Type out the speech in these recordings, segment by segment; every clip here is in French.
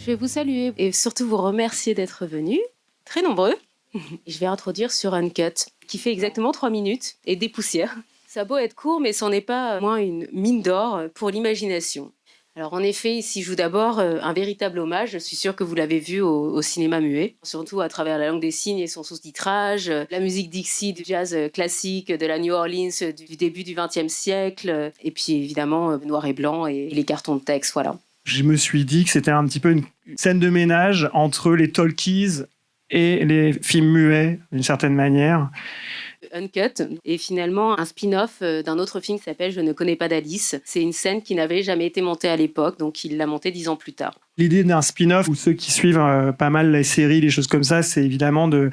Je vais vous saluer et surtout vous remercier d'être venus, très nombreux. Je vais introduire sur Uncut, qui fait exactement 3 minutes et des poussières. Ça a beau être court, mais c'en est pas moins une mine d'or pour l'imagination. Alors en effet, ici joue d'abord un véritable hommage, je suis sûre que vous l'avez vu au cinéma muet, surtout à travers la langue des signes et son sous-titrage, la musique Dixie du jazz classique de la New Orleans du début du XXe siècle, et puis évidemment noir et blanc et les cartons de texte, voilà. Je me suis dit que c'était un petit peu une scène de ménage entre les talkies et les films muets, d'une certaine manière. Uncut est finalement un spin-off d'un autre film qui s'appelle Je ne connais pas d'Alice. C'est une scène qui n'avait jamais été montée à l'époque, donc il l'a montée 10 ans plus tard. L'idée d'un spin-off, ou ceux qui suivent pas mal les séries, les choses comme ça, c'est évidemment de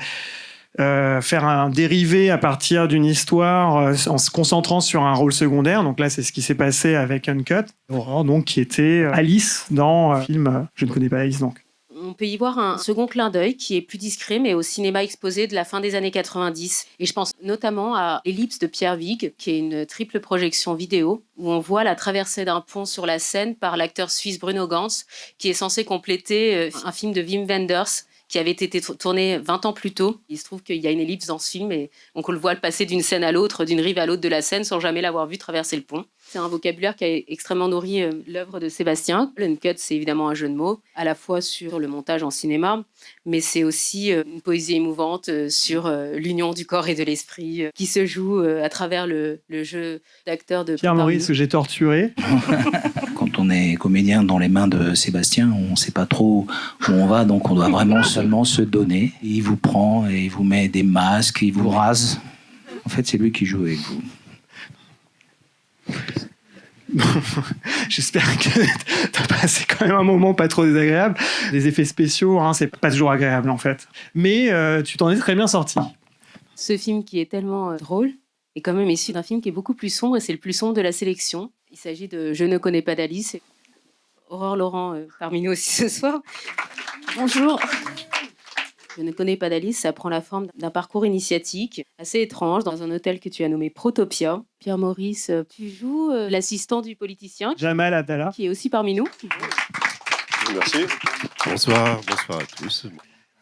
faire un dérivé à partir d'une histoire en se concentrant sur un rôle secondaire. Donc là, c'est ce qui s'est passé avec Uncut, donc, qui était Alice dans le film Je ne connais pas Alice, donc. On peut y voir un second clin d'œil qui est plus discret, mais au cinéma exposé de la fin des années 90. Et je pense notamment à Ellipse de Pierre Vigue, qui est une triple projection vidéo, où on voit la traversée d'un pont sur la Seine par l'acteur suisse Bruno Ganz, qui est censé compléter un film de Wim Wenders, qui avait été tourné 20 ans plus tôt. Il se trouve qu'il y a une ellipse dans ce film, et donc on le voit passer d'une scène à l'autre, d'une rive à l'autre de la Seine, sans jamais l'avoir vu traverser le pont. C'est un vocabulaire qui a extrêmement nourri l'œuvre de Sébastien. L'Uncut, c'est évidemment un jeu de mots, à la fois sur le montage en cinéma, mais c'est aussi une poésie émouvante sur l'union du corps et de l'esprit qui se joue à travers le jeu d'acteur de Pierre-Maurice, que j'ai torturé. Quand on est comédien dans les mains de Sébastien, on ne sait pas trop où on va, donc on doit vraiment seulement se donner. Et il vous prend et il vous met des masques, il vous rase. En fait, c'est lui qui joue avec vous. J'espère que t'as passé quand même un moment pas trop désagréable. Les effets spéciaux, c'est pas toujours agréable en fait. Mais tu t'en es très bien sorti. Ce film qui est tellement drôle est quand même issu d'un film qui est beaucoup plus sombre, et c'est le plus sombre de la sélection. Il s'agit de Je ne connais pas d'Alice. Aurore Laurent parmi nous aussi ce soir. Bonjour. Je ne connais pas d'Alice, ça prend la forme d'un parcours initiatique assez étrange dans un hôtel que tu as nommé Protopia. Pierre-Maurice, tu joues l'assistant du politicien Jamal Abdallah, qui est aussi parmi nous. Merci. Bonsoir à tous.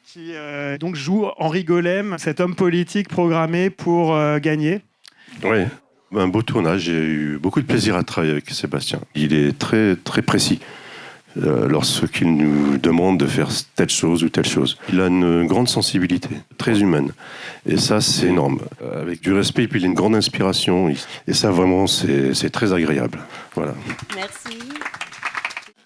qui donc joue Henri Golem, cet homme politique programmé pour gagner. Oui, un beau tournage. J'ai eu beaucoup de plaisir à travailler avec Sébastien. Il est très, très précis lorsqu'il nous demande de faire telle chose ou telle chose. Il a une grande sensibilité, très humaine. Et ça, c'est énorme. Avec du respect, et puis il a une grande inspiration. Et ça, vraiment, c'est très agréable. Voilà. Merci.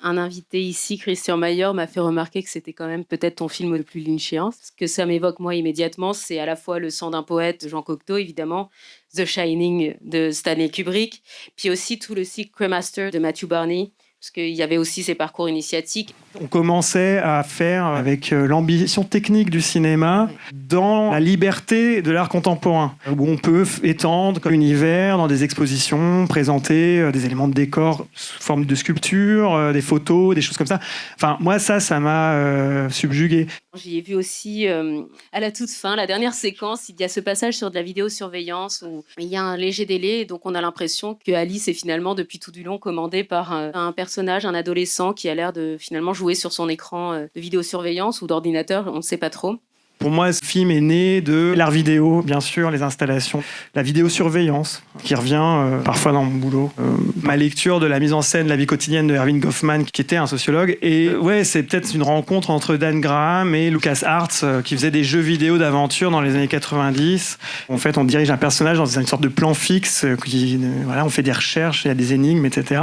Un invité ici, Christian Mayer, m'a fait remarquer que c'était quand même peut-être ton film le plus lynchien. Ce que ça m'évoque, moi, immédiatement, c'est à la fois Le sang d'un poète de Jean Cocteau, évidemment, The Shining de Stanley Kubrick, puis aussi tout le cycle Cremaster de Matthew Barney, parce qu'il y avait aussi ces parcours initiatiques. On commençait à faire avec l'ambition technique du cinéma dans la liberté de l'art contemporain, où on peut étendre l'univers dans des expositions, présenter des éléments de décor sous forme de sculpture, des photos, des choses comme ça. Enfin, moi, ça m'a subjugué. J'y ai vu aussi, à la toute fin, la dernière séquence, il y a ce passage sur de la vidéosurveillance où il y a un léger délai, et donc on a l'impression que Alice est finalement, depuis tout du long, commandée par un personnage, un adolescent qui a l'air de finalement jouer sur son écran de vidéosurveillance ou d'ordinateur, on ne sait pas trop. Pour moi, ce film est né de l'art vidéo, bien sûr, les installations, la vidéosurveillance, qui revient parfois dans mon boulot. Ma lecture de la mise en scène, la vie quotidienne de Erving Goffman, qui était un sociologue. Et ouais, c'est peut-être une rencontre entre Dan Graham et Lucas Arts, qui faisait des jeux vidéo d'aventure dans les années 90. En fait, on dirige un personnage dans une sorte de plan fixe, on fait des recherches, il y a des énigmes, etc.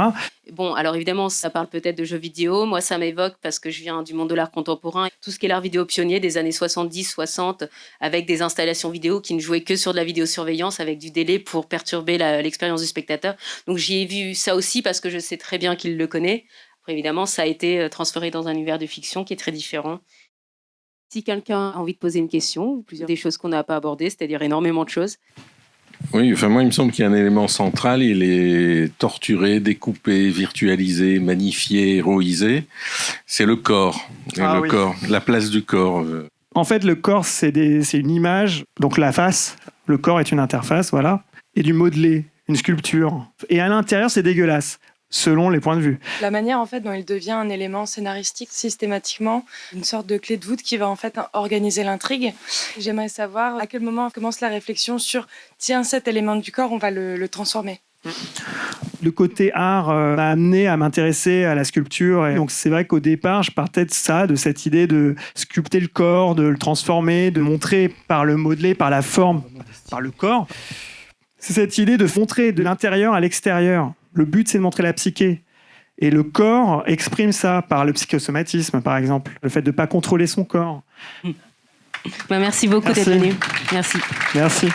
Bon, alors évidemment, ça parle peut-être de jeux vidéo. Moi, ça m'évoque, parce que je viens du monde de l'art contemporain, tout ce qui est l'art vidéo pionnier des années 70-60, avec des installations vidéo qui ne jouaient que sur de la vidéosurveillance, avec du délai pour perturber l'expérience du spectateur. Donc j'y ai vu ça aussi, parce que je sais très bien qu'il le connaît. Après, évidemment, ça a été transféré dans un univers de fiction qui est très différent. Si quelqu'un a envie de poser une question, ou plusieurs des choses qu'on n'a pas abordées, c'est-à-dire énormément de choses. Oui, enfin moi il me semble qu'il y a un élément central, il est torturé, découpé, virtualisé, magnifié, héroïsé, c'est le corps, corps, la place du corps. En fait, le corps, c'est une image, donc la face, le corps est une interface, voilà, et du modelé, une sculpture. Et à l'intérieur, c'est dégueulasse. selon les points de vue. La manière en fait dont il devient un élément scénaristique systématiquement, une sorte de clé de voûte qui va en fait organiser l'intrigue. J'aimerais savoir à quel moment commence la réflexion sur tiens, cet élément du corps, on va le transformer. Le côté art m'a amené à m'intéresser à la sculpture. Et donc c'est vrai qu'au départ, je partais de ça, de cette idée de sculpter le corps, de le transformer, de montrer par le modelé, par la forme, par le corps. C'est cette idée de montrer de l'intérieur à l'extérieur. Le but, c'est de montrer la psyché. Et le corps exprime ça par le psychosomatisme, par exemple. Le fait de ne pas contrôler son corps. Merci beaucoup d'être venu. Merci. Merci.